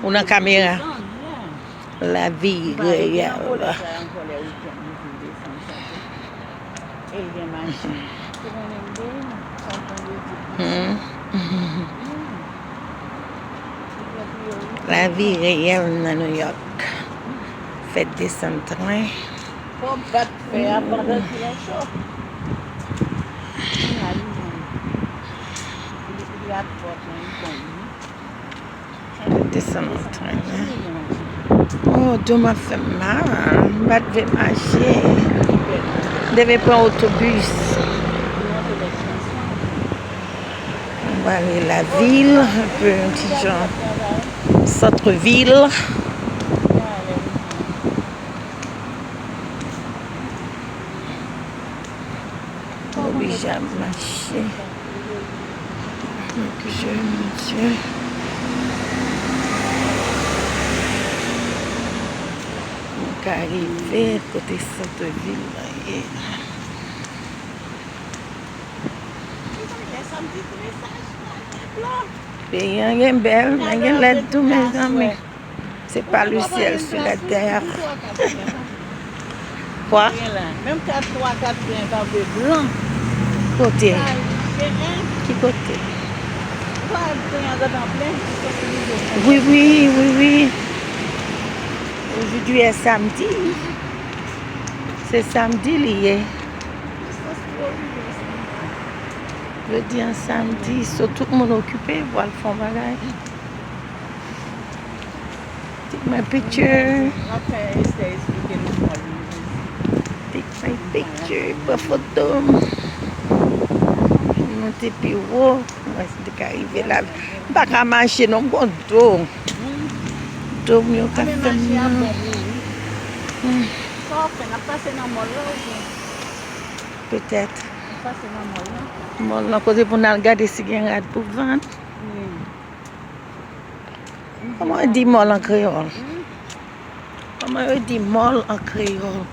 Una caméra. La vie réelle. La vie réelle dans New York. Faites descendre train. Descendre le train. Oh, Dieu m'a fait mal. Je devais marcher. Je devais prendre l'autobus. On va aller à la ville, un peu un petit genre centre-ville. Obligé à marcher. Donc, monsieur. Donc, arrivé côté centre-ville. Pays est belle, mais il y a tous mes amis. C'est pas le ciel sur la terre. Quoi? Même 3-4 blanc. Côté. Qui côté? Oui. Aujourd'hui est samedi. C'est samedi lié. Je dis un samedi, so tout le monde occupé, voilà, font bagage. Take my picture. Take my picture, pas photo. Monter plus haut. Moi, c'est arrivé là. Pas qu'à marcher, non, bon dos. Dos, mieux qu'à faire. Peut-être. Mol na côté pour nous regarder si il y a un rad pour vendre. Comment on dit mol en créole? Comment on dit mol en créole?